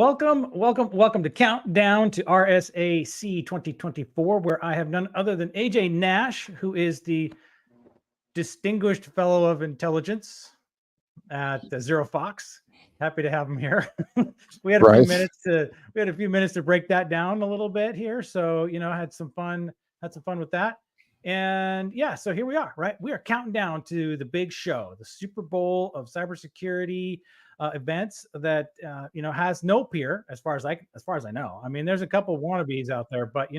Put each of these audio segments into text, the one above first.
welcome to Countdown to RSAC 2024, where I have none other than AJ Nash, who is the Distinguished Fellow of Intelligence at ZeroFox. Happy to have him here. we had a few minutes to break that down a little bit here, so I had some fun with that. And yeah, so here we are, right? We are counting down to the big show, the Super Bowl of cybersecurity events that has no peer as far as I know. I mean, there's a couple wannabes out there, but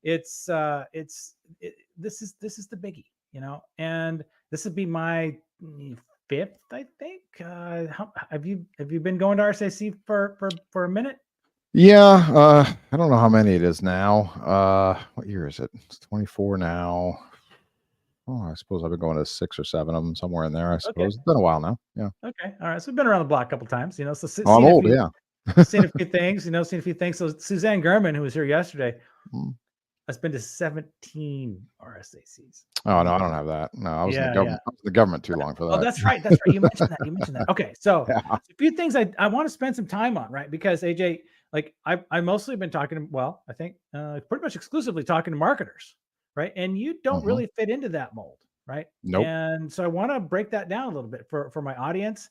this is the biggie, and this would be my fifth, I think. Have you been going to RSAC for a minute? Yeah, I don't know how many it is now. What year is it? It's 24 now. Oh, I suppose I've been going to 6 or 7 of them, somewhere in there. I suppose It's been a while now. Yeah. Okay. All right. So we've been around the block a couple times. So I'm old. seen a few things. Seen a few things. So Suzanne Gurman, who was here yesterday, has been to 17 RSACs. Oh no, I don't have that. No, I was in the government too long for that. Oh, that's right. You mentioned that. Okay, so a few things I want to spend some time on, right? Because AJ, like I mostly been talking. Well, I think pretty much exclusively talking to marketers, right? And you don't really fit into that mold, right? Nope. And so I want to break that down a little bit for my audience,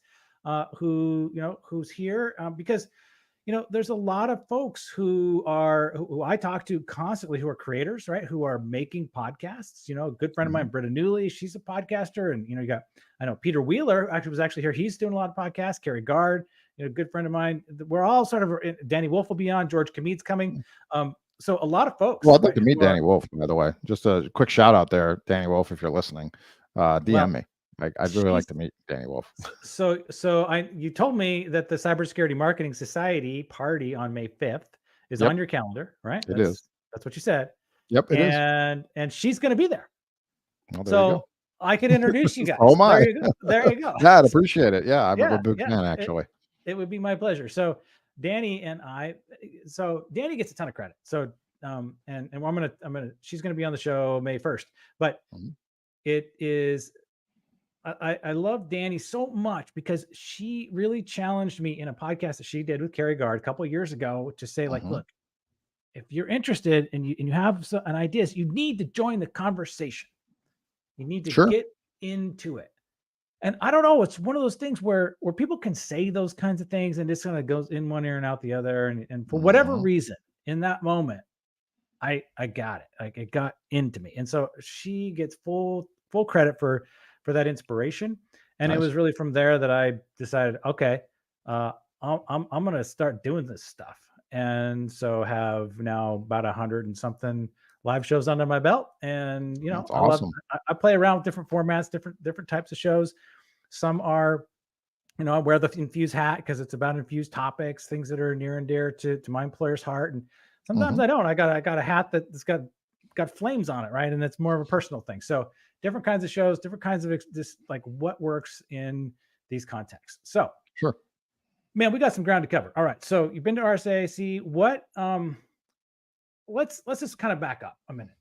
who's here, because there's a lot of folks who I talk to constantly who are creators, right? Who are making podcasts. A good friend of mine, Britta Newley, she's a podcaster. And, I know Peter Wheeler was actually here. He's doing a lot of podcasts. Kerry Gard, a good friend of mine. We're all sort of, Danny Wolf will be on, George Kamid's coming. So a lot of folks. Well, I'd like to meet Danny Wolf, by the way. Just a quick shout out there, Danny Wolf, if you're listening, DM me. I'd really like to meet Danny Wolf. So you told me that the Cybersecurity Marketing Society party on May 5th is on your calendar, right? It is. That's what you said. Yep, it is. And she's going to be there. Well, so I could introduce you guys. Oh my! There you go. Yeah, I'd appreciate it. Yeah, I'm a big fan, actually. It would be my pleasure. So Danny and I. So Danny gets a ton of credit. So and she's going to be on the show May 1st, but it is. I love Danny so much because she really challenged me in a podcast that she did with Kerry Gard a couple of years ago to say, like, look, if you're interested and you have an idea, you need to join the conversation. You need to get into it. And I don't know, it's one of those things where people can say those kinds of things and this kind of goes in one ear and out the other. And for whatever reason, in that moment, I got it. Like, it got into me. And so she gets full credit for that inspiration. And It was really from there that I decided, okay, I'm going to start doing this stuff. And so have now about 100 and something live shows under my belt. And, That's awesome. I play around with different formats, different types of shows. Some are, I wear the Infuse hat because it's about infused topics, things that are near and dear to my employer's heart. And sometimes I don't. I got a hat that's got flames on it, right? And it's more of a personal thing. So different kinds of shows, different kinds of just like what works in these contexts. So sure, man, we got some ground to cover. All right. So you've been to RSAC. What, let's just kind of back up a minute.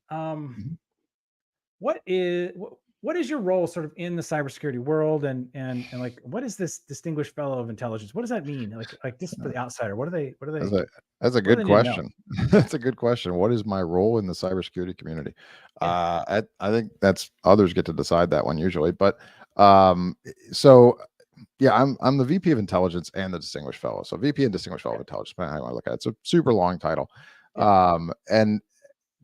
What is your role sort of in the cybersecurity world and like, what is this Distinguished Fellow of Intelligence? What does that mean? Like just for the outsider, what are they? That's a good question. That's a good question. What is my role in the cybersecurity community? I think that's others get to decide that one usually, but so yeah, I'm the VP of Intelligence and the Distinguished Fellow. So VP and Distinguished Fellow of Intelligence, depending on how you want to look at it. It's a super long title. And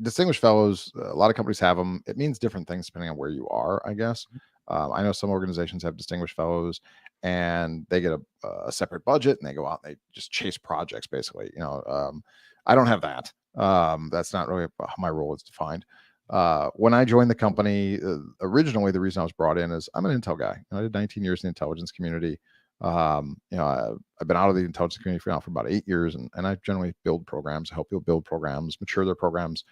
Distinguished Fellows, a lot of companies have them. It means different things depending on where you are, I guess. I know some organizations have Distinguished Fellows and they get a separate budget and they go out and they just chase projects, basically. I don't have that. That's not really how my role is defined. When I joined the company, originally the reason I was brought in is I'm an Intel guy. I did 19 years in the intelligence community. I've been out of the intelligence community for about 8 years, and I generally build programs, help people build programs, mature their programs,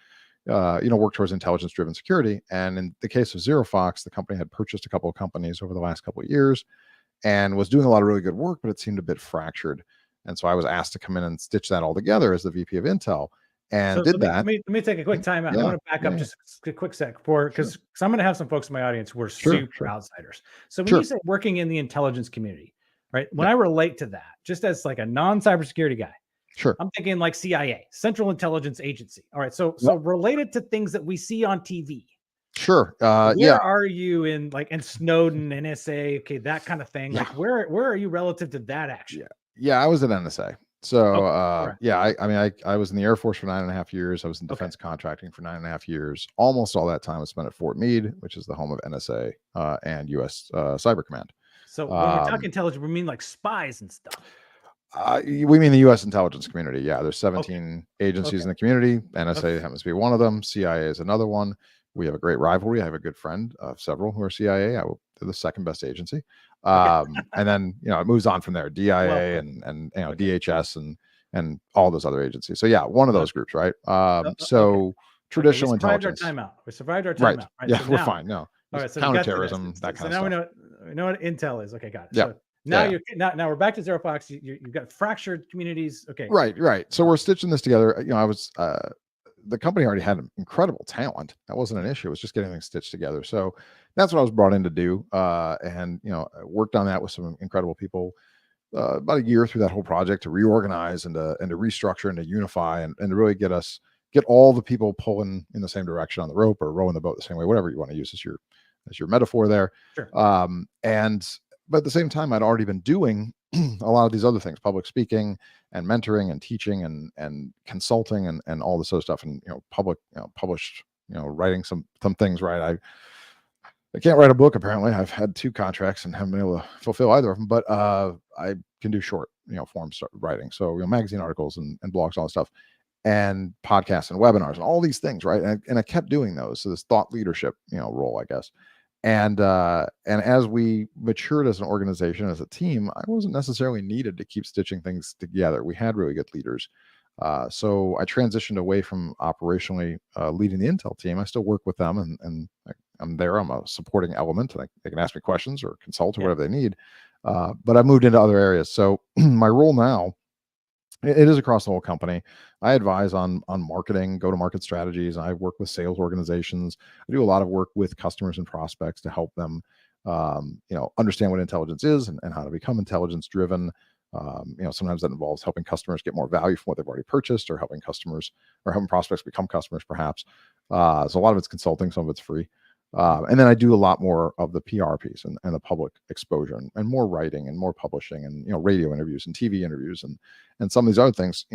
work towards intelligence-driven security. And in the case of ZeroFox, the company had purchased a couple of companies over the last couple of years and was doing a lot of really good work, but it seemed a bit fractured. And so I was asked to come in and stitch that all together as the VP of Intel. And that. Let me take a quick time out. I want to back up just a quick sec because I'm going to have some folks in my audience who are super outsiders. So when you say working in the intelligence community, right? When I relate to that, just as like a non-cybersecurity guy, Sure. I'm thinking like CIA, Central Intelligence Agency. All right. So related to things that we see on TV. Sure. Where are you in like, and Snowden, NSA, okay, that kind of thing? Yeah. Like where are you relative to that action? Yeah, I was at NSA. So right. I was in the Air Force for 9.5 years. I was in defense contracting for 9.5 years. Almost all that time was spent at Fort Meade, which is the home of NSA and US Cyber Command. So when we're talking intelligence, we mean like spies and stuff. We mean the U.S. intelligence community. Yeah, there's 17 agencies in the community. NSA happens to be one of them. CIA is another one. We have a great rivalry. I have a good friend of several who are CIA. They're the second best agency. And then it moves on from there. DIA and DHS and all those other agencies. So yeah, one of those groups, right? Traditional intelligence. We survived our timeout. Right. Yeah, so we're fine. No. All right. So counterterrorism, that kind of stuff. Now we know what intel is. Okay, got it. Yeah. So now now we're back to ZeroFox. You've got fractured communities. Okay. Right. So we're stitching this together. I was the company already had incredible talent. That wasn't an issue. It was just getting things stitched together. So that's what I was brought in to do. And I worked on that with some incredible people. About a year through that whole project to reorganize and to restructure and to unify and to really get all the people pulling in the same direction on the rope or rowing the boat the same way, whatever you want to use as your metaphor there. Sure. But at the same time, I'd already been doing a lot of these other things, public speaking and mentoring and teaching and consulting and all this other stuff. And, published, writing some things, right. I can't write a book. Apparently I've had 2 contracts and haven't been able to fulfill either of them, but I can do short, form writing. So, magazine articles and blogs, all that stuff, and podcasts and webinars and all these things. Right. And I kept doing those. So this thought leadership, role, I guess. And as we matured as an organization, as a team, I wasn't necessarily needed to keep stitching things together. We had really good leaders. So I transitioned away from operationally leading the Intel team. I still work with them and I'm there. I'm a supporting element. They can ask me questions or consult or whatever they need. But I moved into other areas. So my role now, it is across the whole company. I advise on marketing, go-to-market strategies. I work with sales organizations. I do a lot of work with customers and prospects to help them, understand what intelligence is and how to become intelligence driven. Sometimes that involves helping customers get more value from what they've already purchased, or helping prospects become customers, perhaps. So a lot of it's consulting, some of it's free. And then I do a lot more of the PR piece and the public exposure and more writing and more publishing and, radio interviews and TV interviews and some of these other things,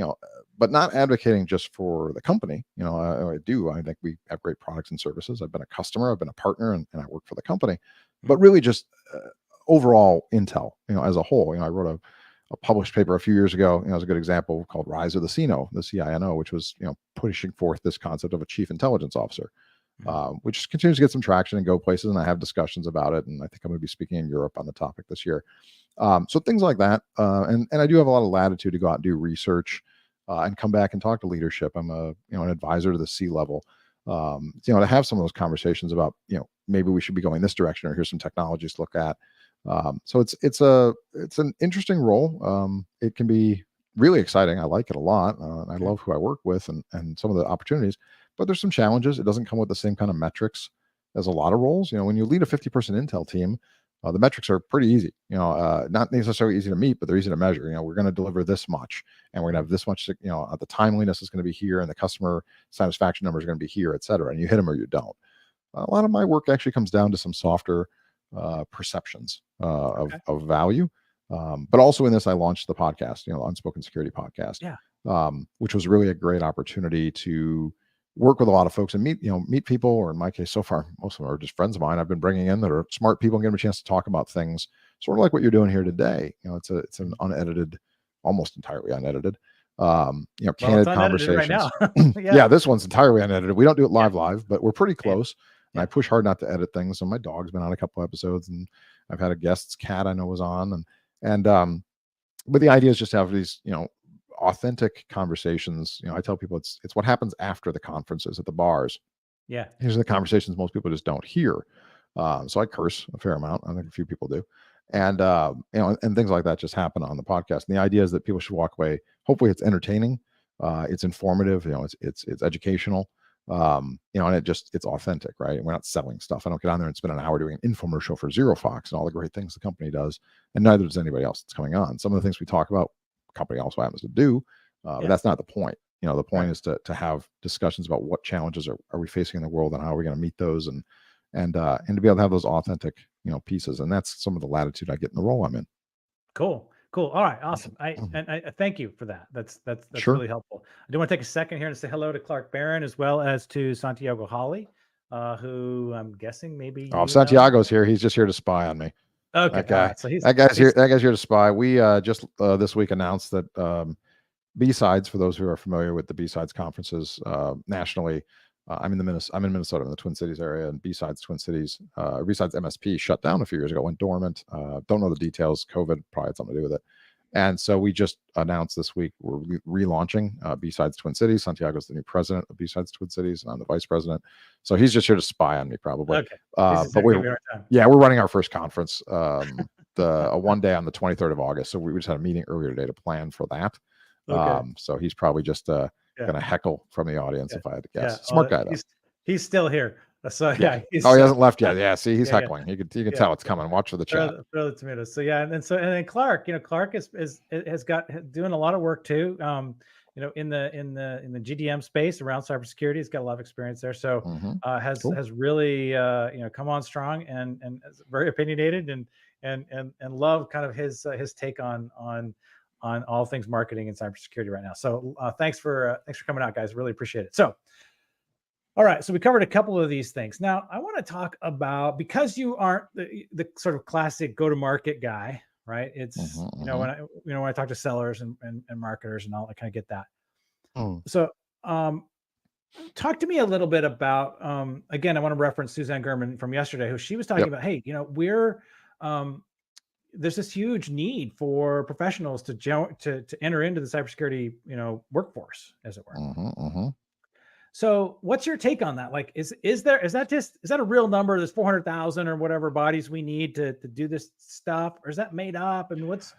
but not advocating just for the company. I think we have great products and services. I've been a customer, I've been a partner, and I work for the company, but really just overall Intel, as a whole. I wrote a published paper a few years ago, as a good example, called Rise of the CINO, which was, pushing forth this concept of a chief intelligence officer. Which continues to get some traction and go places, and I have discussions about it, and I think I'm going to be speaking in Europe on the topic this year. So things like that, and I do have a lot of latitude to go out and do research and come back and talk to leadership. I'm an advisor to the C-level, to have some of those conversations about maybe we should be going this direction, or here's some technologies to look at. So it's an interesting role. It can be really exciting. I like it a lot. I love who I work with and some of the opportunities. But there's some challenges. It doesn't come with the same kind of metrics as a lot of roles. When you lead a 50-person Intel team, the metrics are pretty easy. Not necessarily easy to meet, but they're easy to measure. We're going to deliver this much, and we're going to have this much. The timeliness is going to be here, and the customer satisfaction numbers are going to be here, et cetera. And you hit them or you don't. A lot of my work actually comes down to some softer perceptions of value. But also in this, I launched the podcast, the Unspoken Security podcast, which was really a great opportunity to work with a lot of folks and meet people, or in my case, so far, most of them are just friends of mine I've been bringing in that are smart people and give them a chance to talk about things sort of like what you're doing here today. It's an unedited, almost entirely unedited, candid conversations. Right now. Yeah, this one's entirely unedited. We don't do it live, but we're pretty close. And I push hard not to edit things. So my dog's been on a couple episodes, and I've had a guest's cat I know was on, but the idea is just to have these, authentic conversations. I tell people it's what happens after the conferences at the bars. Yeah. These are the conversations most people just don't hear. So I curse a fair amount. I think a few people do. And, and things like that just happen on the podcast. And the idea is that people should walk away. Hopefully it's entertaining. It's informative, it's educational. And it's authentic, right? We're not selling stuff. I don't get on there and spend an hour doing an infomercial for ZeroFox and all the great things the company does. And neither does anybody else that's coming on. Some of the things we talk about, company also happens to do, But that's not the point. The point is to have discussions about what challenges are we facing in the world and how are we going to meet those, and to be able to have those authentic, pieces. And that's some of the latitude I get in the role I'm in. Cool. All right. Awesome. I thank you for that. That's Sure. really helpful. I do want to take a second here and say hello to Clark Barron, as well as to Santiago Hawley, who I'm guessing maybe. Oh, Santiago's here. He's just here to spy on me. Okay. That guy. All right. So that guy's here. That guy's here to spy. We just this week announced that B-Sides, for those who are familiar with the B-Sides conferences nationally, I'm in Minnesota, in the Twin Cities area, and B-Sides Twin Cities, B-Sides MSP shut down a few years ago, went dormant. Don't know the details. COVID probably had something to do with it. And so we just announced this week we're relaunching B-Sides Twin Cities. Santiago's the new president of B-Sides Twin Cities, and I'm the vice president. So he's just here to spy on me, probably. Okay. But we're running our first conference, one day on the 23rd of August. So we just had a meeting earlier today to plan for that. Okay. So he's probably just going to heckle from the audience if I had to guess. Smart guy though. He's still here. So he hasn't left yet. Yeah, see, he's heckling. You can tell it's coming. Watch for the chat. Throw the tomatoes. So and then Clark. Clark has got doing a lot of work too. In the GDM space around cybersecurity. He's got a lot of experience there. So has really come on strong and is very opinionated and love kind of his take on all things marketing and cybersecurity right now. So thanks for coming out, guys. Really appreciate it. So, all right. So we covered a couple of these things. Now I want to talk about, because you aren't the sort of classic go-to-market guy, right? It's, when I talk to sellers and marketers and all, I kind of get that. So talk to me a little bit about, again, I want to reference Suzanne Gurman from yesterday, who she was talking about, hey, there's this huge need for professionals to enter into the cybersecurity, workforce, as it were. So what's your take on that? Like, is that a real number? There's 400,000 or whatever bodies we need to do this stuff, or is that made up? I mean, what's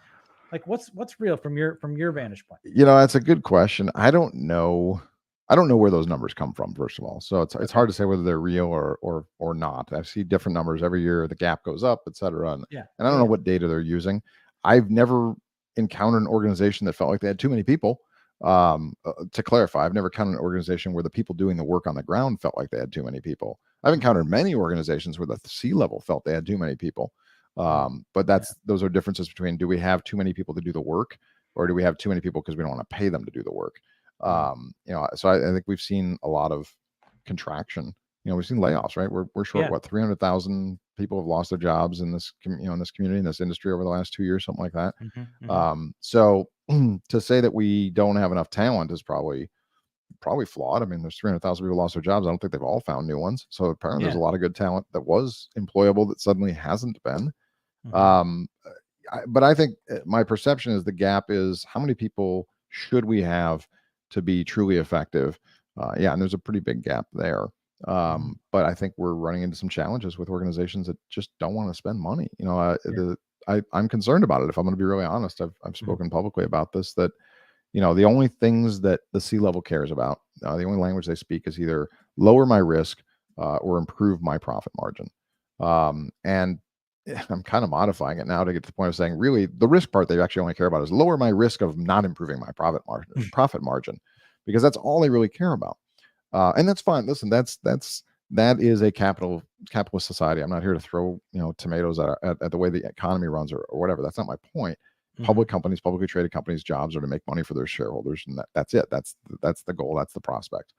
real from your vantage point? That's a good question. I don't know where those numbers come from, first of all. So it's hard to say whether they're real or not. I see different numbers every year. The gap goes up, et cetera. And I don't know what data they're using. I've never encountered an organization that felt like they had too many people. To clarify, I've never encountered an organization where the people doing the work on the ground felt like they had too many people. I've encountered many organizations where the C-level felt they had too many people. But those are differences between, do we have too many people to do the work, or do we have too many people because we don't want to pay them to do the work? So I think we've seen a lot of contraction. We've seen layoffs, right? We're short, 300,000 people have lost their jobs in this, in this community, in this industry over the last 2 years, something like that. So to say that we don't have enough talent is probably flawed. I mean, there's 300,000 people lost their jobs. I don't think they've all found new ones. So apparently there's a lot of good talent that was employable that suddenly hasn't been. But I think my perception is the gap is, how many people should we have to be truly effective? And there's a pretty big gap there. But I think we're running into some challenges with organizations that just don't want to spend money. I'm concerned about it. If I'm going to be really honest, I've spoken publicly about this, that, the only things that the C-level cares about, the only language they speak is either lower my risk or improve my profit margin. And I'm kind of modifying it now to get to the point of saying, really, the risk part they actually only care about is lower my risk of not improving my profit margin, because that's all they really care about. And that's fine. Listen, that is a capitalist society. I'm not here to throw tomatoes at the way the economy runs or whatever. That's not my point. Public companies, publicly traded companies' jobs are to make money for their shareholders, and that's it. That's the goal. That's the prospect.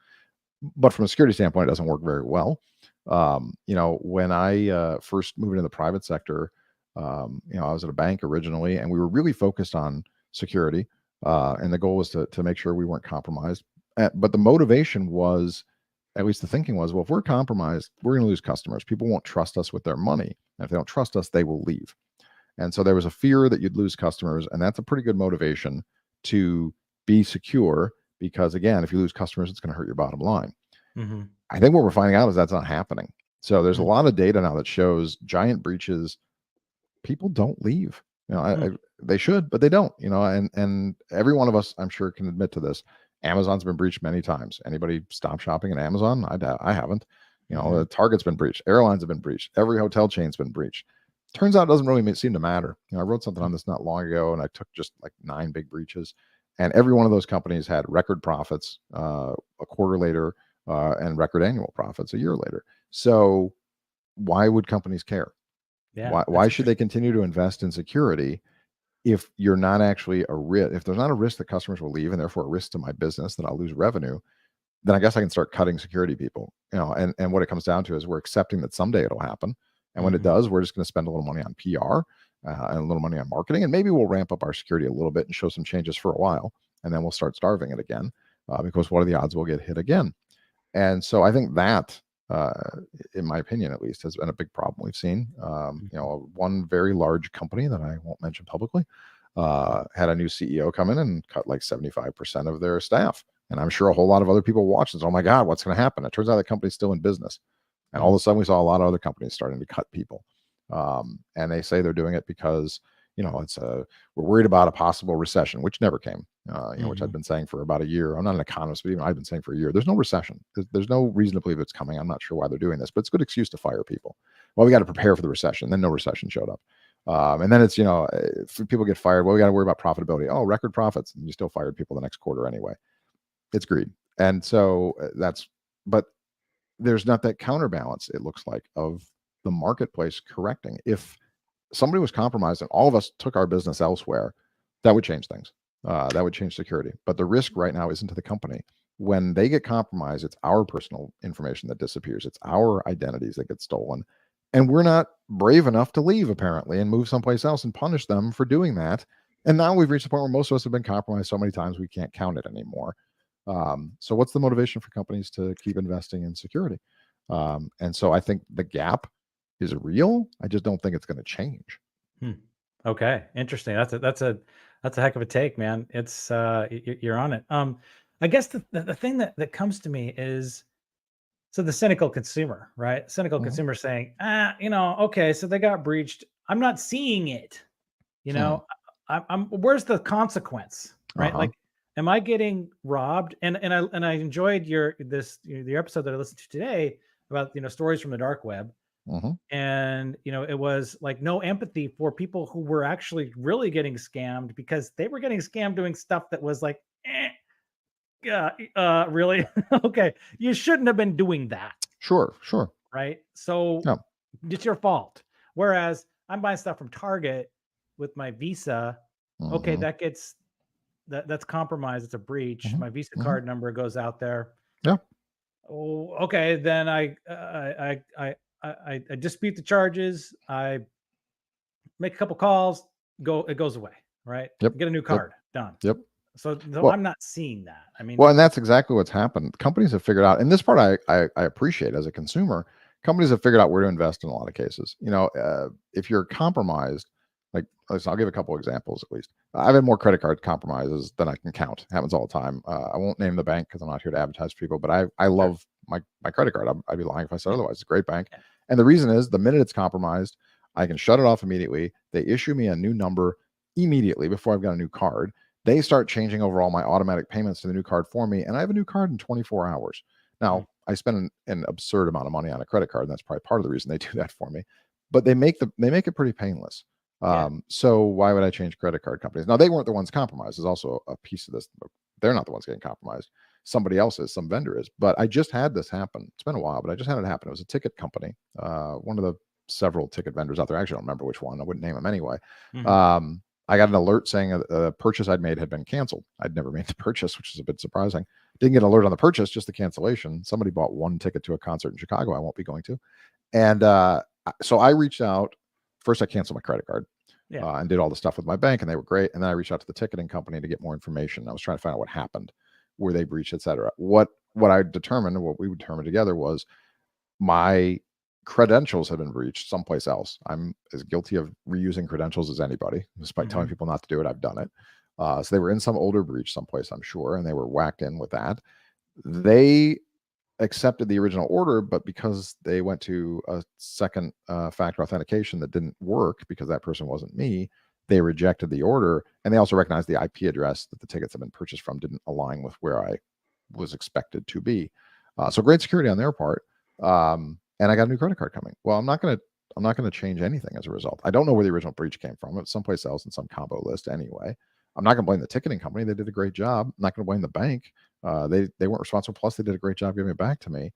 But from a security standpoint, it doesn't work very well. When I first moved into the private sector, I was at a bank originally, and we were really focused on security, and the goal was to make sure we weren't compromised. But the motivation was, at least the thinking was, well, if we're compromised, we're going to lose customers. People won't trust us with their money. And if they don't trust us, they will leave. And so there was a fear that you'd lose customers. And that's a pretty good motivation to be secure, because, again, if you lose customers, it's going to hurt your bottom line. I think what we're finding out is that's not happening. So there's a lot of data now that shows giant breaches, people don't leave. They should, but they don't. And every one of us, I'm sure, can admit to this. Amazon's been breached many times. Anybody stop shopping at Amazon? I haven't. The Target's been breached. Airlines have been breached. Every hotel chain's been breached. Turns out it doesn't really seem to matter. I wrote something on this not long ago, and I took just like 9 big breaches. And every one of those companies had record profits a quarter later and record annual profits a year later. So why would companies care? Yeah. Why should they continue to invest in security if you're not actually a risk? If there's not a risk that customers will leave and therefore a risk to my business that I'll lose revenue, then I guess I can start cutting security people. And what it comes down to is we're accepting that someday it'll happen. And when it does, we're just going to spend a little money on PR and a little money on marketing. And maybe we'll ramp up our security a little bit and show some changes for a while. And then we'll start starving it again because what are the odds we'll get hit again? And so I think that, in my opinion, at least, has been a big problem we've seen. One very large company that I won't mention publicly had a new CEO come in and cut like 75% of their staff. And I'm sure a whole lot of other people watched and said, oh my God, what's going to happen? It turns out the company's still in business. And all of a sudden we saw a lot of other companies starting to cut people. And they say they're doing it because, we're worried about a possible recession, which never came, which I've been saying for about a year. I'm not an economist, but even I've been saying for a year, there's no recession. There's no reason to believe it's coming. I'm not sure why they're doing this, but it's a good excuse to fire people. Well, we got to prepare for the recession. Then no recession showed up. And then it's, if people get fired, well, we got to worry about profitability. Oh, record profits. And you still fired people the next quarter anyway. It's greed. And so but there's not that counterbalance, it looks like, of the marketplace correcting. If somebody was compromised and all of us took our business elsewhere, that would change things. That would change security. But the risk right now isn't to the company. When they get compromised, it's our personal information that disappears. It's our identities that get stolen. And we're not brave enough to leave, apparently, and move someplace else and punish them for doing that. And now we've reached a point where most of us have been compromised so many times we can't count it anymore. So what's the motivation for companies to keep investing in security? And so I think the gap is real. I just don't think it's going to change. Okay, interesting. That's a heck of a take, man. It's you're on it. I guess the thing that comes to me is, so the cynical consumer, right? Cynical consumer saying, okay, so they got breached. I'm not seeing it. I'm where's the consequence, right? Like, am I getting robbed? And I enjoyed the episode that I listened to today about stories from the dark web. And it was like no empathy for people who were actually really getting scammed, because they were getting scammed doing stuff that was like, really? Okay, you shouldn't have been doing that. Sure. Right? So it's your fault. Whereas I'm buying stuff from Target with my Visa. Okay, that's compromised. It's a breach. My Visa card number goes out there. Yeah. Oh, okay. Then I dispute the charges. I make a couple calls. It goes away. Right. Yep. Get a new card. Done. Yep. So well, I'm not seeing that. I mean, and that's exactly what's happened. Companies have figured out, and this part I appreciate as a consumer. Companies have figured out where to invest in a lot of cases. If you're compromised, like, I'll give a couple examples at least. I've had more credit card compromises than I can count. It happens all the time. I won't name the bank because I'm not here to advertise for people, but I love my credit card. I'd be lying if I said otherwise. It's a great bank. And the reason is, the minute it's compromised, I can shut it off immediately. They issue me a new number immediately before I've got a new card. They start changing over all my automatic payments to the new card for me, and I have a new card in 24 hours. Now, I spend an absurd amount of money on a credit card, and that's probably part of the reason they do that for me. But they make it pretty painless. So why would I change credit card companies? Now, they weren't the ones compromised. There's also a piece of this. They're not the ones getting compromised. Somebody else is, some vendor is. But I just had this happen. It's been a while, but I just had it happen. It was a ticket company, one of the several ticket vendors out there. Actually, I don't remember which one. I wouldn't name them anyway. I got an alert saying a purchase I'd made had been canceled. I'd never made the purchase, which is a bit surprising. Didn't get an alert on the purchase, just the cancellation. Somebody bought one ticket to a concert in Chicago I won't be going to. And so I reached out. First, I canceled my credit card and did all the stuff with my bank, and they were great. And then I reached out to the ticketing company to get more information. I was trying to find out what happened, were they breached, et cetera. What I determined, what we determined together, was my credentials have been breached someplace else. I'm as guilty of reusing credentials as anybody. Despite telling people not to do it, I've done it. So they were in some older breach someplace, I'm sure, and they were whacked in with that. They accepted the original order, but because they went to a second factor authentication that didn't work because that person wasn't me, they rejected the order. And they also recognized the IP address that the tickets have been purchased from didn't align with where I was expected to be. So great security on their part. And I got a new credit card coming. Well, I'm not going to change anything as a result. I don't know where the original breach came from. It's someplace else in some combo list anyway. I'm not going to blame the ticketing company. They did a great job. I'm not going to blame the bank. They weren't responsible. Plus, they did a great job giving it back to me.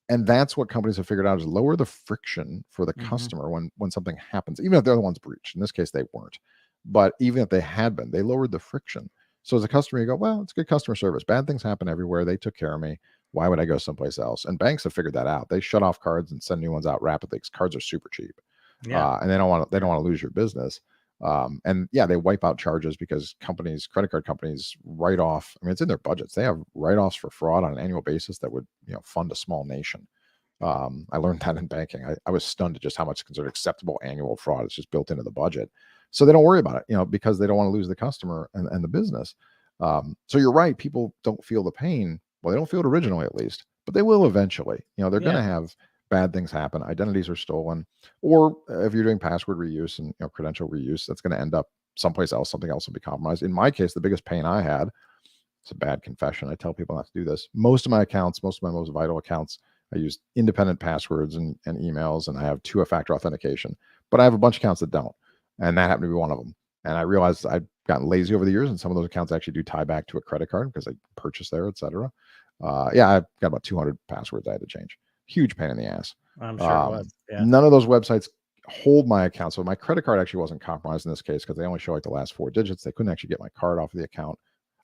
And that's what companies have figured out is lower the friction for the customer when something happens, even if they're the ones breached. In this case, they weren't. But even if they had been, they lowered the friction. So as a customer, you go, well, it's good customer service. Bad things happen everywhere. They took care of me. Why would I go someplace else? And banks have figured that out. They shut off cards and send new ones out rapidly because cards are super cheap. And they don't want to lose your business. And yeah, they wipe out charges because credit card companies write off. I mean, it's in their budgets. They have write-offs for fraud on an annual basis that would, fund a small nation. I learned that in banking. I was stunned at just how much is considered acceptable annual fraud. It's just built into the budget. So they don't worry about it, because they don't want to lose the customer and the business. So you're right. People don't feel the pain. Well, they don't feel it originally, at least, but they will eventually. They're going to have bad things happen. Identities are stolen, or if you're doing password reuse and credential reuse, that's going to end up someplace else. Something else will be compromised. In my case, the biggest pain I had, it's a bad confession, I tell people not to do this. Most of my most vital accounts, I use independent passwords and emails, and I have 2-factor authentication. But I have a bunch of accounts that don't, and that happened to be one of them. And I realized I've gotten lazy over the years, and some of those accounts actually do tie back to a credit card because I purchased there, etc. I've got about 200 passwords I had to change. Huge pain in the ass. I'm sure it was. Yeah. None of those websites hold my account. So my credit card actually wasn't compromised in this case because they only show like the last 4 digits. They couldn't actually get my card off of the account.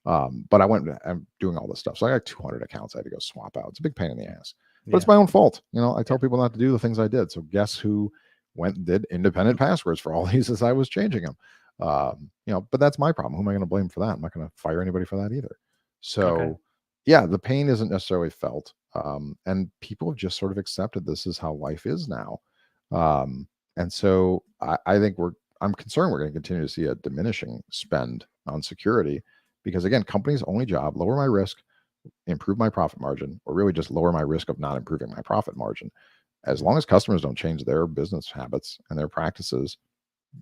But I'm doing all this stuff. So I got 200 accounts I had to go swap out. It's a big pain in the ass. But it's my own fault. I tell people not to do the things I did. So guess who went and did independent passwords for all these as I was changing them? But that's my problem. Who am I going to blame for that? I'm not going to fire anybody for that either. So yeah, the pain isn't necessarily felt. And people have just sort of accepted this is how life is now. And so I think I'm concerned we're going to continue to see a diminishing spend on security because, again, companies' only job, lower my risk, improve my profit margin, or really just lower my risk of not improving my profit margin. As long as customers don't change their business habits and their practices,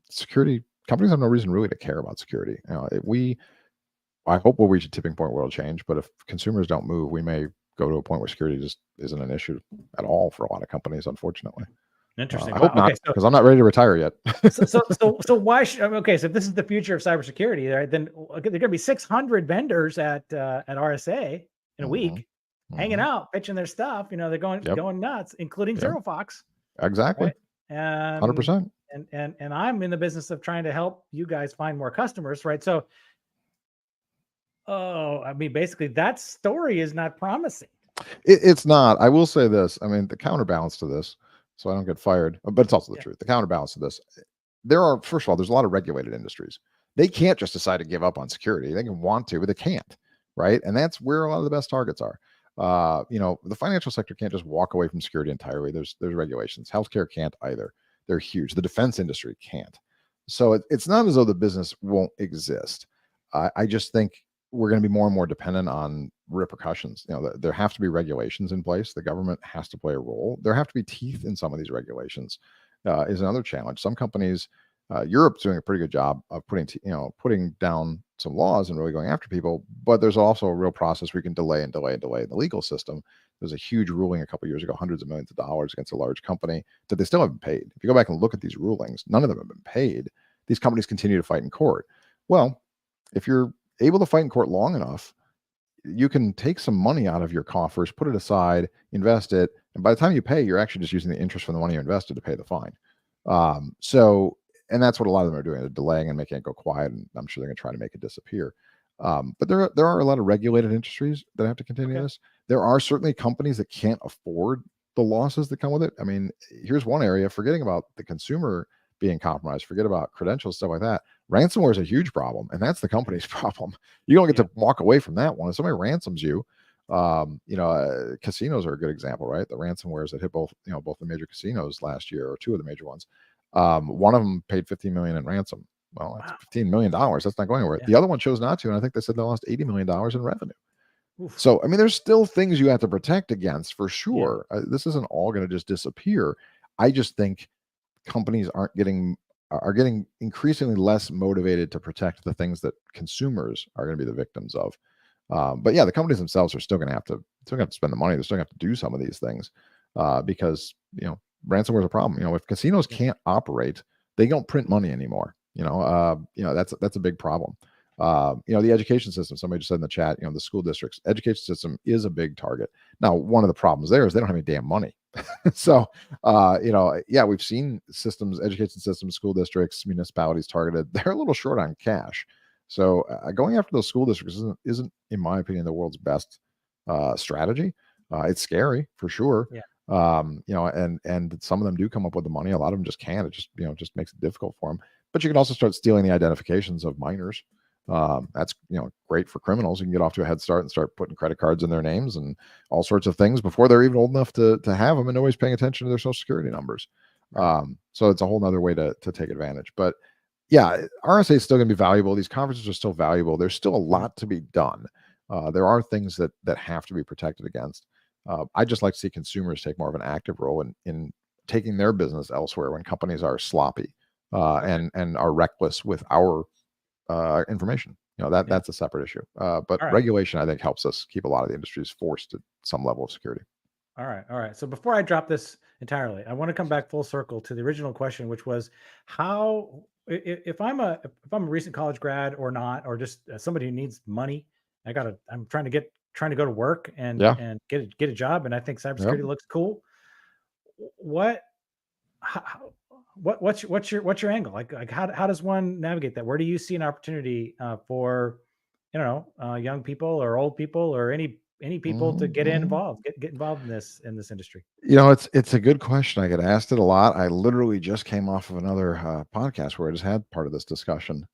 security companies have no reason really to care about security. I hope we'll reach a tipping point where it'll change, but if consumers don't move, we may go to a point where security just isn't an issue at all for a lot of companies, unfortunately. Interesting. I hope not, because I'm not ready to retire yet. so why should, so if this is the future of cybersecurity, right, then there are going to be 600 vendors at RSA in a week, hanging out, pitching their stuff. They're going nuts, including ZeroFox. Exactly. Right? 100%. And I'm in the business of trying to help you guys find more customers, right? So, basically that story is not promising. It's not. I will say this. The counterbalance to this, so I don't get fired, but it's also the truth. The counterbalance to this, first of all, there's a lot of regulated industries. They can't just decide to give up on security. They can want to, but they can't, right? And that's where a lot of the best targets are. The financial sector can't just walk away from security entirely. There's regulations. Healthcare can't either. They're huge. The defense industry can't. So it's not as though the business won't exist. I just think we're going to be more and more dependent on repercussions. There have to be regulations in place. The government has to play a role. There have to be teeth in some of these regulations. Is another challenge. Some companies, Europe's doing a pretty good job of putting down some laws and really going after people. But there's also a real process where you can delay in the legal system. There's a huge ruling a couple of years ago, hundreds of millions of dollars against a large company that they still haven't paid. If you go back and look at these rulings, none of them have been paid. These companies continue to fight in court. Well, if you're able to fight in court long enough, you can take some money out of your coffers, put it aside, invest it, and by the time you pay, you're actually just using the interest from the money you invested to pay the fine. And that's what a lot of them are doing. They're delaying and making it go quiet, and I'm sure they're going to try to make it disappear. But there are a lot of regulated industries that have to continue this. There are certainly companies that can't afford the losses that come with it. Here's one area, forgetting about the consumer being compromised, forget about credentials, stuff like that. Ransomware is a huge problem, and that's the company's problem. You don't get to walk away from that one. If somebody ransoms you, casinos are a good example, right? The ransomwares that hit both the major casinos last year, or 2 of the major ones. One of them paid $15 million in ransom. Well, that's $15 million. That's not going anywhere. The other one chose not to, and I think they said they lost $80 million in revenue. Oof. So, there's still things you have to protect against for sure. This isn't all going to just disappear. I just think companies are getting increasingly less motivated to protect the things that consumers are going to be the victims of. But yeah, the companies themselves are still going to have to spend the money. They're still going to have to do some of these things because ransomware is a problem. If casinos can't operate, they don't print money anymore. That's a big problem. The education system, somebody just said in the chat, the school districts, education system is a big target. Now, one of the problems there is they don't have any damn money. So, we've seen systems, education systems, school districts, municipalities targeted. They're a little short on cash. So going after those school districts isn't, in my opinion, the world's best strategy. It's scary for sure. Yeah. And some of them do come up with the money. A lot of them just can't. It just makes it difficult for them. But you can also start stealing the identifications of minors. That's great for criminals. You can get off to a head start and start putting credit cards in their names and all sorts of things before they're even old enough to have them, and nobody's paying attention to their social security numbers. Right. So it's a whole nother way to take advantage. But yeah, RSA is still going to be valuable. These conferences are still valuable. There's still a lot to be done. There are things that have to be protected against. I just like to see consumers take more of an active role in taking their business elsewhere when companies are sloppy and are reckless with our information. That's a separate issue. But regulation, I think, helps us keep a lot of the industries forced to some level of security. All right. So before I drop this entirely, I want to come back full circle to the original question, which was how, if I'm a recent college grad or not, or just somebody who needs money, I'm trying to go to work and get a job, and I think cybersecurity looks cool. What's your angle? Like how does one navigate that? Where do you see an opportunity for young people or old people or any people to get involved in this industry? It's a good question. I get asked it a lot. I literally just came off of another podcast where I just had part of this discussion.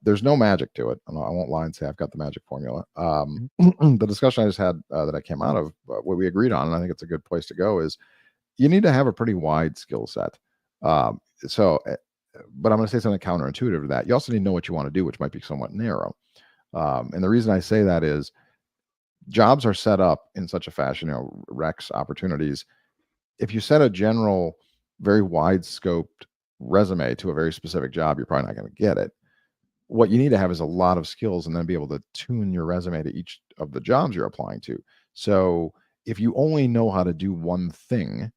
There's no magic to it. I won't lie and say I've got the magic formula. The discussion I just had that I came out of, what we agreed on, and I think it's a good place to go, is you need to have a pretty wide skill set. But I'm going to say something counterintuitive to that. You also need to know what you want to do, which might be somewhat narrow. And the reason I say that is jobs are set up in such a fashion, recs, opportunities. If you set a general, very wide scoped resume to a very specific job, you're probably not going to get it. What you need to have is a lot of skills and then be able to tune your resume to each of the jobs you're applying to. So if you only know how to do one thing,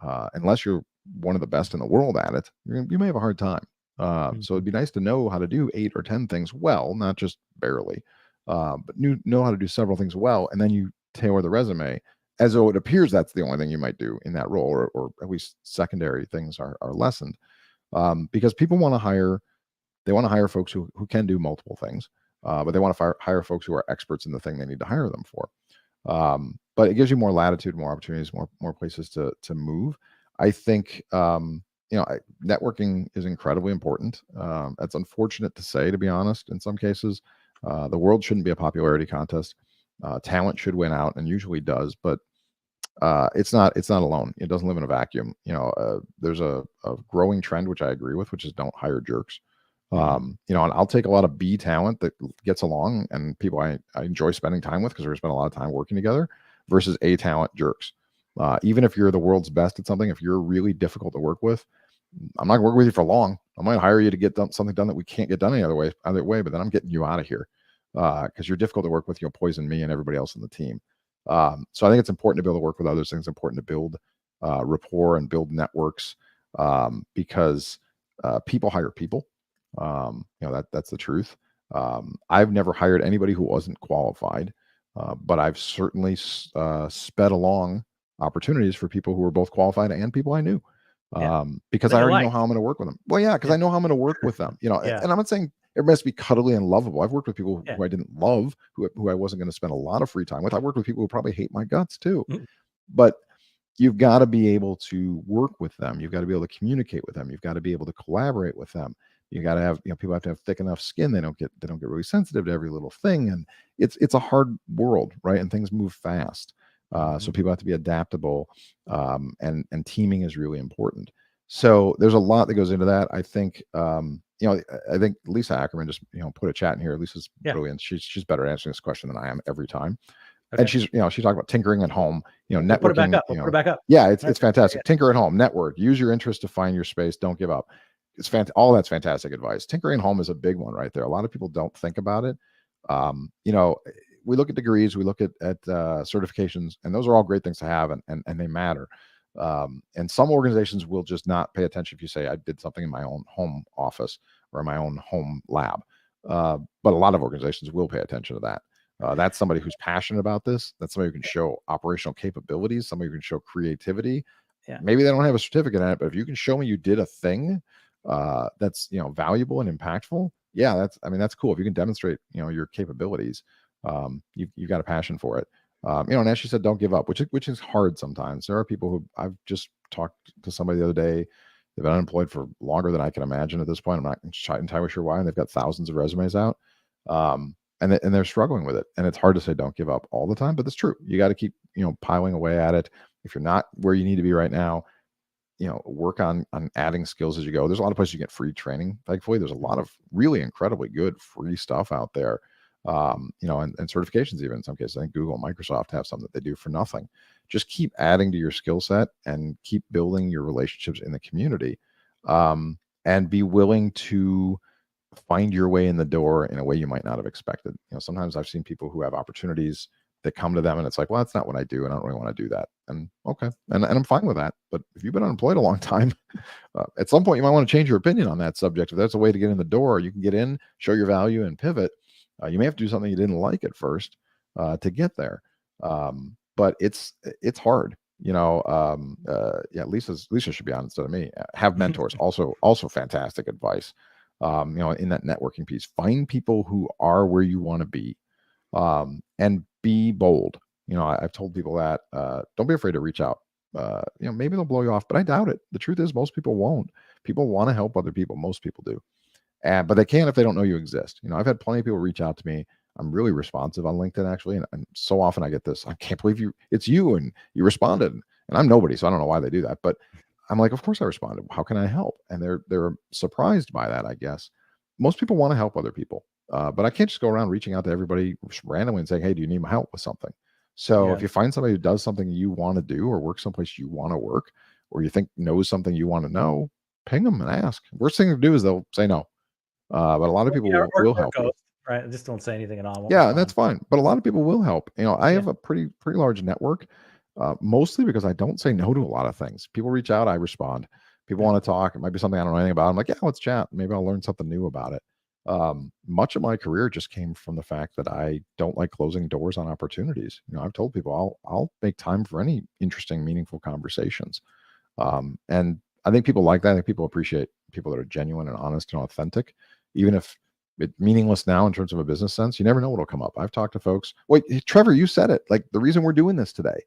unless you're one of the best in the world at it, you may have a hard time. So it'd be nice to know how to do 8 or 10 things well, not just barely, but know how to do several things well, and then you tailor the resume as though it appears that's the only thing you might do in that role, or at least secondary things are lessened, because people want to hire. They want to hire folks who can do multiple things, but they want to hire folks who are experts in the thing they need to hire them for. But it gives you more latitude, more opportunities, more places to move. I think networking is incredibly important. That's unfortunate to say, to be honest. In some cases, the world shouldn't be a popularity contest. Talent should win out, and usually does, but it's not alone. It doesn't live in a vacuum. There's a growing trend, which I agree with, which is don't hire jerks. And I'll take a lot of B talent that gets along and people I enjoy spending time with because we spend a lot of time working together, versus A talent jerks. Even if you're the world's best at something, if you're really difficult to work with, I'm not gonna work with you for long. I might hire you to get something done that we can't get done any other way, but then I'm getting you out of here because you're difficult to work with. You'll poison me and everybody else in the team. So I think it's important to be able to work with others. I think it's important to build rapport and build networks because people hire people. That's the truth. I've never hired anybody who wasn't qualified, but I've certainly sped along opportunities for people who were both qualified and people I knew, because I already know how I'm going to work with them. Well, because I know how I'm going to work with them, and I'm not saying everybody has to be cuddly and lovable. I've worked with people who I didn't love, who I wasn't going to spend a lot of free time with. I worked with people who probably hate my guts too, but you've got to be able to work with them. You've got to be able to communicate with them. You've got to be able to collaborate with them. You got to have, people have to have thick enough skin. They don't get really sensitive to every little thing. And it's a hard world, right? And things move fast. So people have to be adaptable. And teaming is really important. So there's a lot that goes into that. I think, I think Lisa Ackerman just, put a chat in here. Lisa's brilliant. She's better at answering this question than I am every time. Okay. And she talked about tinkering at home, networking. Put it back up. Yeah, it's fantastic. Tinker at home, network, use your interest to find your space. Don't give up. It's all that's fantastic advice. Tinkering at home is a big one right there. A lot of people don't think about it. We look at degrees, we look at certifications, and those are all great things to have, and they matter. And some organizations will just not pay attention if you say I did something in my own home office or in my own home lab. But a lot of organizations will pay attention to that. That's somebody who's passionate about this. That's somebody who can show operational capabilities, somebody who can show creativity. Yeah. Maybe they don't have a certificate in it, but if you can show me you did a thing that's valuable and impactful, yeah, that's cool. If you can demonstrate your capabilities, you've got a passion for it. And as she said, don't give up, which is hard sometimes. There are people who I've just talked to somebody the other day. They've been unemployed for longer than I can imagine at this point. I'm not entirely sure why, and they've got thousands of resumes out. And they're struggling with it, and it's hard to say don't give up all the time, but that's true. You got to keep piling away at it. If you're not where you need to be right now, work on adding skills as you go. There's a lot of places you get free training. Thankfully, there's a lot of really incredibly good free stuff out there. And certifications even in some cases. I think Google and Microsoft have some that they do for nothing. Just keep adding to your skill set and keep building your relationships in the community, and be willing to find your way in the door in a way you might not have expected. Sometimes I've seen people who have opportunities that come to them and it's like, well, that's not what I do, and I don't really want to do that. And okay, and I'm fine with that. But if you've been unemployed a long time, at some point you might want to change your opinion on that subject. If that's a way to get in the door, you can get in, show your value, and pivot. You may have to do something you didn't like at first to get there, but it's hard. Lisa should be on instead of me. Have mentors. also fantastic advice. In that networking piece, find people who are where you want to be, and be bold. I've told people that don't be afraid to reach out. Maybe they'll blow you off, but I doubt it. The truth is, most people won't. People want to help other people. Most people do. But they can if they don't know you exist. I've had plenty of people reach out to me. I'm really responsive on LinkedIn, actually, and so often I get this, I can't believe it's you, and you responded. And I'm nobody, so I don't know why they do that. But I'm like, of course I responded. How can I help? And they're surprised by that, I guess. Most people want to help other people, but I can't just go around reaching out to everybody randomly and saying, hey, do you need my help with something? So if you find somebody who does something you want to do, or work someplace you want to work, or you think knows something you want to know, ping them and ask. Worst thing to do is they'll say no. But a lot of people will help you. Right. Just don't say anything at all. Yeah, and that's fine. But a lot of people will help. I have a pretty large network, mostly because I don't say no to a lot of things. People reach out, I respond. People want to talk. It might be something I don't know anything about. I'm like, yeah, let's chat. Maybe I'll learn something new about it. Much of my career just came from the fact that I don't like closing doors on opportunities. I've told people I'll make time for any interesting, meaningful conversations. And I think people like that. I think people appreciate people that are genuine and honest and authentic, even if it's meaningless now in terms of a business sense. You never know what'll come up. I've talked to folks. Wait, Trevor, you said it. Like, the reason we're doing this today,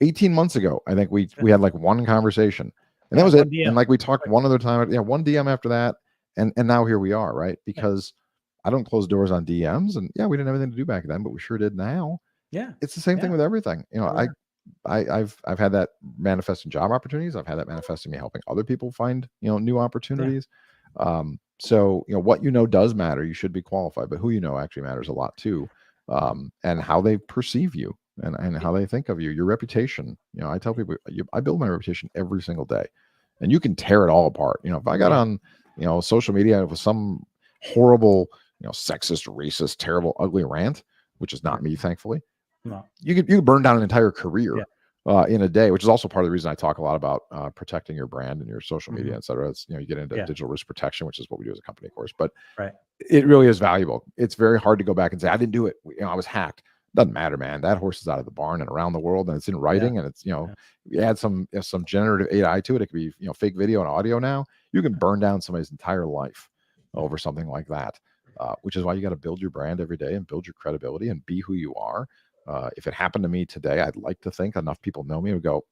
18 months ago, I think we had like one conversation, and that was it. DM. And like we talked one other time, one DM after that, and now here we are, right? Because I don't close doors on DMs, and we didn't have anything to do back then, but we sure did now. Yeah, it's the same thing with everything. I've had that manifest in job opportunities. I've had that manifest in me helping other people find new opportunities. So what does matter. You should be qualified, but who actually matters a lot too, and how they perceive you and how they think of you. Your reputation. I tell people I build my reputation every single day, and you can tear it all apart. If I got on social media with some horrible sexist, racist, terrible, ugly rant, which is not me, thankfully. No. You could burn down an entire career in a day, which is also part of the reason I talk a lot about protecting your brand and your social media, et cetera. It's, you get into digital risk protection, which is what we do as a company, of course, but it really is valuable. It's very hard to go back and say, I didn't do it. I was hacked. Doesn't matter, man. That horse is out of the barn and around the world, and it's in writing, and it's, you add some generative AI to it. It could be, fake video and audio now. You can burn down somebody's entire life over something like that, which is why you got to build your brand every day and build your credibility and be who you are. If it happened to me today, I'd like to think enough people know me would go,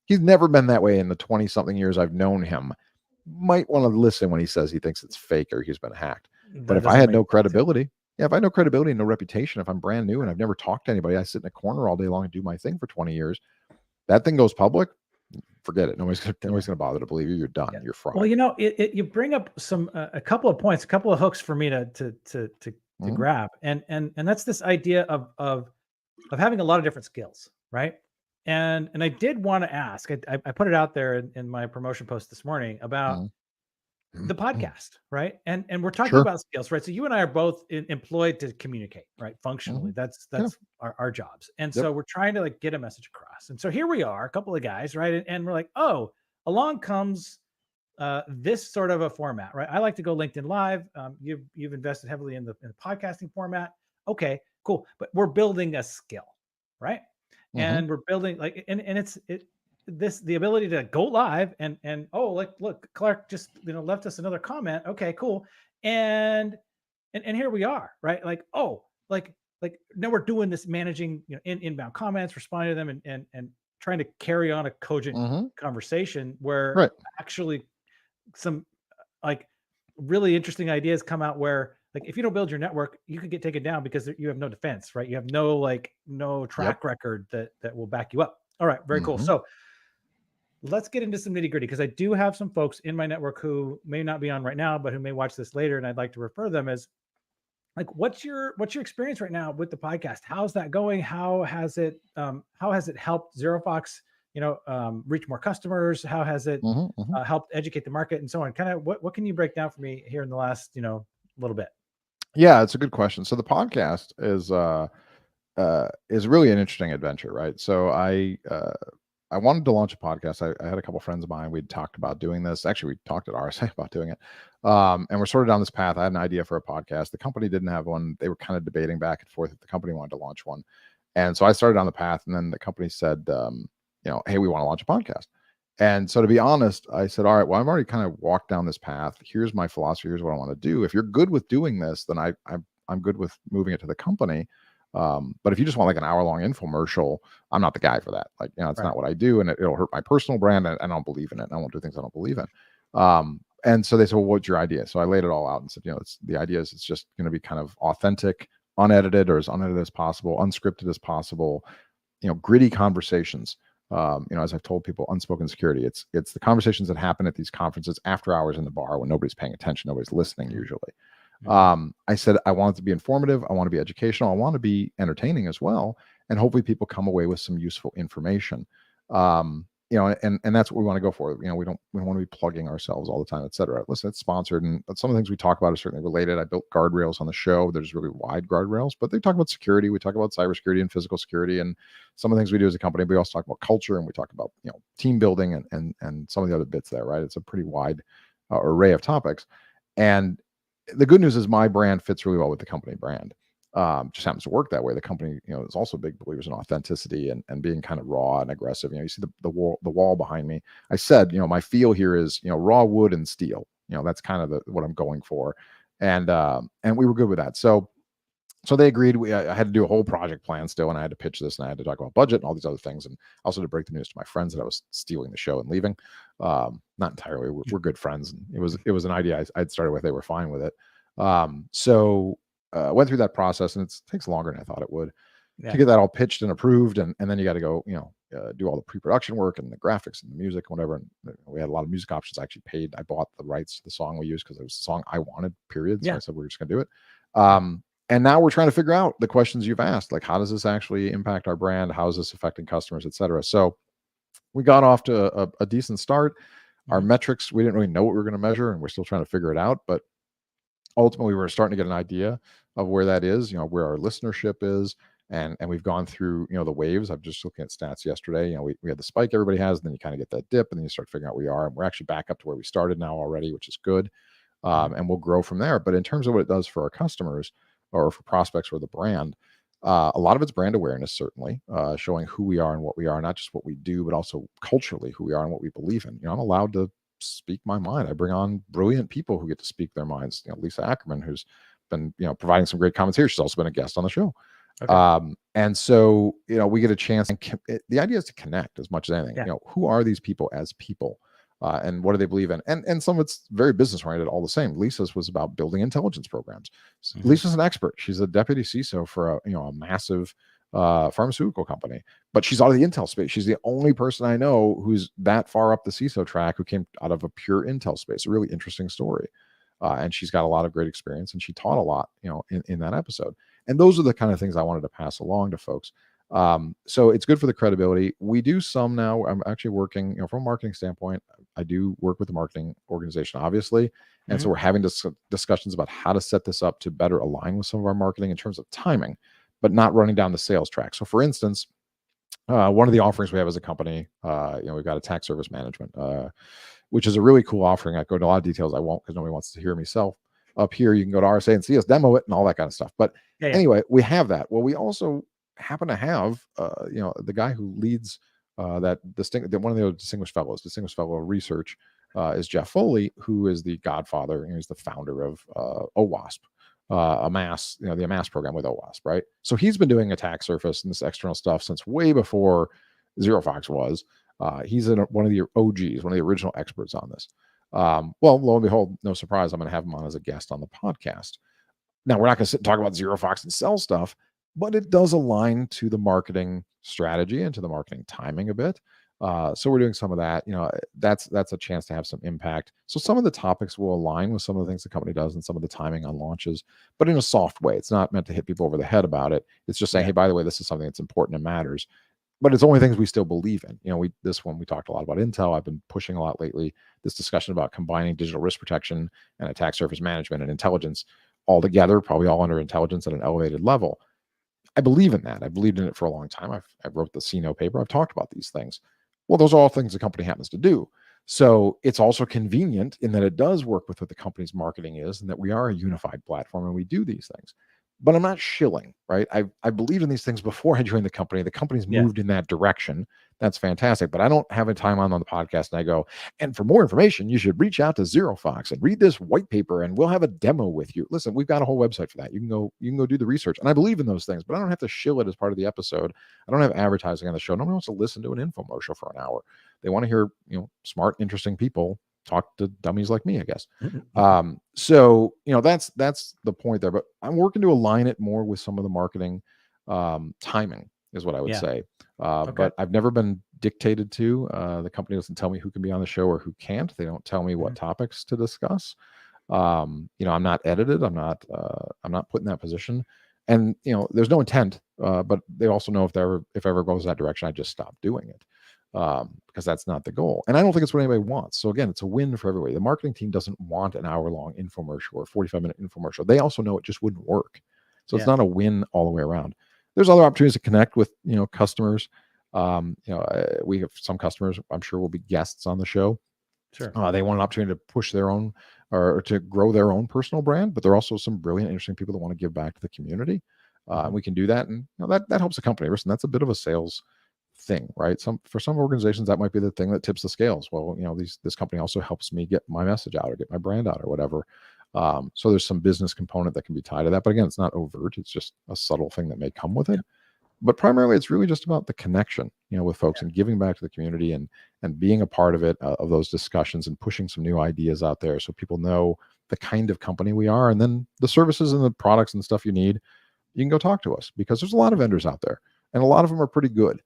he's never been that way in the 20-something years I've known him. Might want to listen when he says he thinks it's fake or he's been hacked. But if I had no credibility, if I had no credibility and no reputation, if I'm brand new and I've never talked to anybody, I sit in a corner all day long and do my thing for 20 years, that thing goes public, forget it. Nobody's going to bother to believe you. You're done. You're fraud. Well, you bring up a couple of points, a couple of hooks for me to grab. And that's this idea of having a lot of different skills, right? And I did want to ask, I put it out there in my promotion post this morning about the podcast, right? And we're talking about skills, right? So you and I are both employed to communicate, right? Functionally, that's our jobs. And so we're trying to get a message across. And so here we are, a couple of guys, right? And we're like, oh, along comes this sort of a format, right? I like to go LinkedIn Live. You've invested heavily in the podcasting format. Okay, cool. But we're building a skill, right? And we're building like, and it's the ability to go live and oh, like, look, Clark just left us another comment. Okay, cool. And here we are, right? Like, oh, like now we're doing this, managing inbound comments, responding to them, and trying to carry on a cogent conversation where actually some like really interesting ideas come out where, like, if you don't build your network, you could get taken down because you have no defense, right? You have no track record that will back you up. All right, very cool. So let's get into some nitty gritty, because I do have some folks in my network who may not be on right now, but who may watch this later, and I'd like to refer them as, like, what's your experience right now with the podcast? How's that going? How has it helped ZeroFox reach more customers? How has it helped educate the market and so on? Kind of what can you break down for me here in the last little bit? Yeah, it's a good question. So the podcast is really an interesting adventure, right? So I wanted to launch a podcast. I had a couple of friends of mine. We'd talked about doing this. Actually, we talked at RSA about doing it. And we're sort of down this path. I had an idea for a podcast. The company didn't have one. They were kind of debating back and forth if the company wanted to launch one. And so I started on the path, and then the company said, hey, we want to launch a podcast. And so, to be honest, I said, all right, well, I've already kind of walked down this path. Here's my philosophy. Here's what I want to do. If you're good with doing this, then I'm good with moving it to the company. But if you just want like an hour-long infomercial, I'm not the guy for that. Like, it's not what I do, and it'll hurt my personal brand, and I don't believe in it. And I won't do things I don't believe in. And so they said, well, what's your idea? So I laid it all out and said, the idea is it's just going to be kind of authentic, unedited, or as unedited as possible, unscripted as possible, gritty conversations. As I've told people, Unspoken Security, it's the conversations that happen at these conferences after hours in the bar when nobody's paying attention, nobody's listening usually. I said, I want it to be informative. I want to be educational. I want to be entertaining as well. And hopefully people come away with some useful information. And that's what we want to go for. We don't want to be plugging ourselves all the time, et cetera. Listen, it's sponsored, and some of the things we talk about are certainly related. I built guardrails on the show. There's really wide guardrails, but they talk about security. We talk about cybersecurity and physical security, and some of the things we do as a company. We also talk about culture, and we talk about team building and some of the other bits there. Right? It's a pretty wide array of topics. And the good news is my brand fits really well with the company brand. Just happens to work that way. The company, is also big believers in authenticity and being kind of raw and aggressive. You see the wall behind me. I said, my feel here is, raw wood and steel. That's kind of what I'm going for. And we were good with that. So they agreed. I had to do a whole project plan still, and I had to pitch this, and I had to talk about budget and all these other things, and also to break the news to my friends that I was stealing the show and leaving. Not entirely. We're good friends, and it was an idea I'd started with. They were fine with it. So went through that process, and it takes longer than I thought it would to get that all pitched and approved, and then you got to go, do all the pre-production work and the graphics and the music and whatever. And we had a lot of music options. I actually paid. I bought the rights to the song we used because it was the song I wanted. Period. So I said we're just going to do it. And now we're trying to figure out the questions you've asked, like how does this actually impact our brand? How is this affecting customers, et cetera? So we got off to a decent start. Our metrics, we didn't really know what we were going to measure, and we're still trying to figure it out. But ultimately, we were starting to get an idea of where that is, where our listenership is. And we've gone through, the waves. I'm just looking at stats yesterday. We had the spike everybody has, and then you kind of get that dip, and then you start figuring out where we are. And we're actually back up to where we started now already, which is good. And we'll grow from there. But in terms of what it does for our customers or for prospects or the brand, a lot of it's brand awareness, certainly, showing who we are and what we are, not just what we do, but also culturally who we are and what we believe in. I'm allowed to speak my mind. I bring on brilliant people who get to speak their minds. Lisa Ackerman, who's been, providing some great comments here. She's also been a guest on the show. Okay. And so, we get a chance, and the idea is to connect as much as anything. Who are these people as people? And what do they believe in? And some of it's very business oriented, all the same. Lisa's was about building intelligence programs. Lisa's an expert. She's a deputy CISO for a massive pharmaceutical company, but she's out of the intel space. She's the only person I know who's that far up the CISO track who came out of a pure intel space. A really interesting story. And she's got a lot of great experience, and she taught a lot, in that episode. And those are the kind of things I wanted to pass along to folks. So it's good for the credibility. We do some now. I'm actually working, from a marketing standpoint, I do work with the marketing organization, obviously. And so we're having discussions about how to set this up to better align with some of our marketing in terms of timing, but not running down the sales track. So for instance, One of the offerings we have as a company, we've got attack service management, which is a really cool offering. I go into a lot of details. I won't, because nobody wants to hear me self. Up here, you can go to RSA and see us demo it and all that kind of stuff. But anyway, we have that. Well, we also happen to have, the guy who leads one of the distinguished fellow of research, is Jeff Foley, who is the godfather. He's the founder of OWASP. Amass, the Amass program with OWASP, right? So he's been doing attack surface and this external stuff since way before ZeroFox was. He's one of the OGs, one of the original experts on this. Well, lo and behold, no surprise, I'm going to have him on as a guest on the podcast. Now, we're not going to sit and talk about ZeroFox and sell stuff, but it does align to the marketing strategy and to the marketing timing a bit. So we're doing some of that. That's a chance to have some impact. So some of the topics will align with some of the things the company does and some of the timing on launches, but in a soft way. It's not meant to hit people over the head about it. It's just saying, hey, by the way, this is something that's important and matters. But it's only things we still believe in. We talked a lot about Intel. I've been pushing a lot lately. This discussion about combining digital risk protection and attack surface management and intelligence all together, probably all under intelligence at an elevated level. I believe in that. I've believed in it for a long time. I've wrote the CNO paper. I've talked about these things. Well, those are all things the company happens to do. So it's also convenient in that it does work with what the company's marketing is, and that we are a unified platform and we do these things. But I'm not shilling, right? I believed in these things before I joined the company. The company's moved in that direction. That's fantastic. But I don't have a time on the podcast and I go, and for more information, you should reach out to ZeroFox and read this white paper and we'll have a demo with you. Listen, we've got a whole website for that. You can go do the research. And I believe in those things, but I don't have to shill it as part of the episode. I don't have advertising on the show. Nobody wants to listen to an infomercial for an hour. They want to hear, smart, interesting people talk to dummies like me, I guess. So that's the point there. But I'm working to align it more with some of the marketing timing, is what I would say. But I've never been dictated to. The company doesn't tell me who can be on the show or who can't. They don't tell me what topics to discuss. I'm not edited. I'm not put in that position. And there's no intent. But they also know if ever goes that direction, I just stop doing it. Because that's not the goal. And I don't think it's what anybody wants. So again, it's a win for everybody. The marketing team doesn't want an hour-long infomercial or 45-minute infomercial. They also know it just wouldn't work. So it's not a win all the way around. There's other opportunities to connect with, customers. We have some customers, I'm sure, will be guests on the show. Sure. They want an opportunity to push their own or to grow their own personal brand, but there are also some brilliant, interesting people that want to give back to the community. We can do that. And that helps the company. Listen, that's a bit of a sales thing, right? For some organizations, that might be the thing that tips the scales. Well, this company also helps me get my message out or get my brand out or whatever. So there's some business component that can be tied to that. But again, it's not overt. It's just a subtle thing that may come with it. But primarily, it's really just about the connection, with folks and giving back to the community and being a part of it, of those discussions and pushing some new ideas out there so people know the kind of company we are. And then the services and the products and stuff you need, you can go talk to us, because there's a lot of vendors out there and a lot of them are pretty good.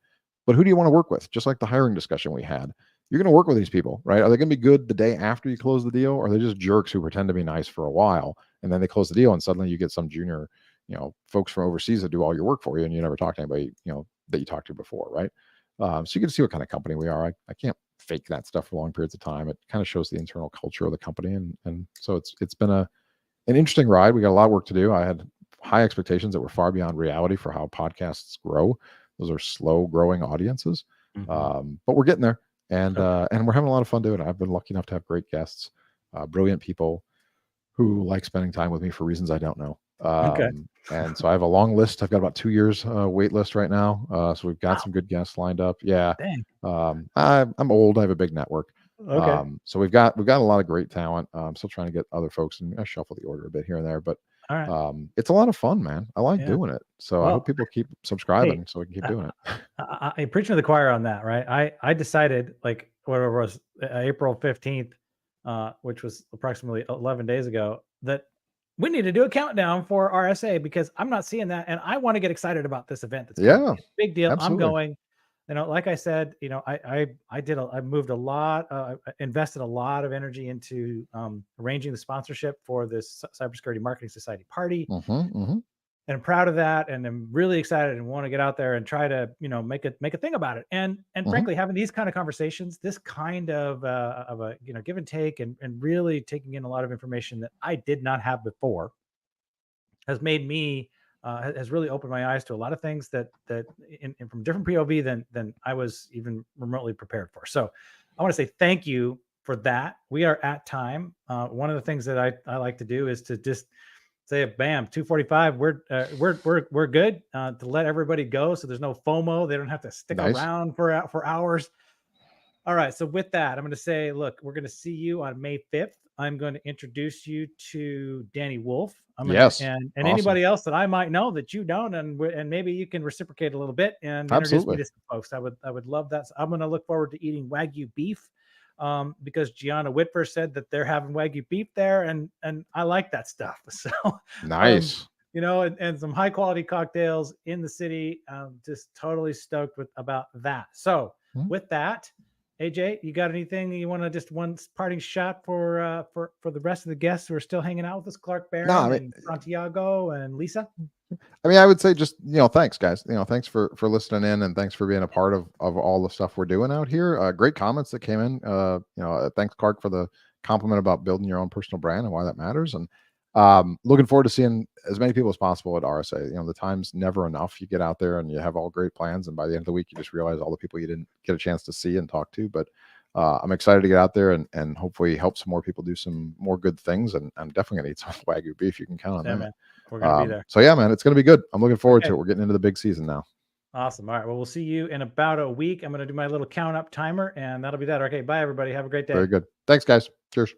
But who do you want to work with? Just like the hiring discussion we had. You're going to work with these people, right? Are they going to be good the day after you close the deal? Or are they just jerks who pretend to be nice for a while and then they close the deal and suddenly you get some junior, folks from overseas that do all your work for you and you never talk to anybody, that you talked to before, right? So you can see what kind of company we are. I can't fake that stuff for long periods of time. It kind of shows the internal culture of the company. And so it's been an interesting ride. We got a lot of work to do. I had high expectations that were far beyond reality for how podcasts grow. Those are slow growing audiences, but we're getting there, and we're having a lot of fun doing it. I've been lucky enough to have great guests, brilliant people who like spending time with me for reasons I don't know. And so I have a long list. I've got about 2 years wait list right now. So we've got some good guests lined up. Yeah. I'm old. I have a big network. So we've got a lot of great talent. I'm still trying to get other folks, and I shuffle the order a bit here and there, but it's a lot of fun, man. I like doing it. So I hope people keep subscribing so we can keep doing it. I'm preaching to the choir on that, right? I decided, like, whatever it was, April 15th, which was approximately 11 days ago, that we need to do a countdown for RSA, because I'm not seeing that. And I want to get excited about this event. It's a big deal. Absolutely. I'm going. Like I said, I moved a lot, invested a lot of energy into arranging the sponsorship for this Cybersecurity Marketing Society party. And I'm proud of that. And I'm really excited and want to get out there and try to, make a thing about it. And frankly, having these kind of conversations, this kind of a, give and take and really taking in a lot of information that I did not have before has made me has really opened my eyes to a lot of things that in from different POV than I was even remotely prepared for. So I want to say thank you for that. We are at time. One of the things that I like to do is to just say, bam, 2:45. We're good to let everybody go, so there's no FOMO. They don't have to stick around for hours. All right. So with that, I'm going to say, look, we're going to see you on May 5th. I'm going to introduce you to Danny Wolf. I'm going to, and awesome. Anybody else that I might know that you don't, and maybe you can reciprocate a little bit and introduce me to some folks. I would love that. So I'm going to look forward to eating Wagyu beef, because Gianna Whitver said that they're having Wagyu beef there, and I like that stuff. So nice. You know, and some high quality cocktails in the city. Just totally stoked about that. So with that, AJ, you got anything you want to just one parting shot for the rest of the guests who are still hanging out with us? Clark Barron, and Santiago, and Lisa. I mean, I would say just, thanks guys, thanks for listening in, and thanks for being a part of all the stuff we're doing out here. Great comments that came in. Thanks Clark for the compliment about building your own personal brand and why that matters. And looking forward to seeing as many people as possible at RSA. The time's never enough. You get out there and you have all great plans, and by the end of the week, you just realize all the people you didn't get a chance to see and talk to. But I'm excited to get out there and hopefully help some more people do some more good things. And I'm definitely gonna eat some Wagyu beef. You can count on that. Man. We're gonna be there. So yeah, man, it's gonna be good. I'm looking forward to it. We're getting into the big season now. Awesome. All right. Well, we'll see you in about a week. I'm going to do my little count up timer, and that'll be that. Okay. Bye, everybody. Have a great day. Very good. Thanks, guys. Cheers.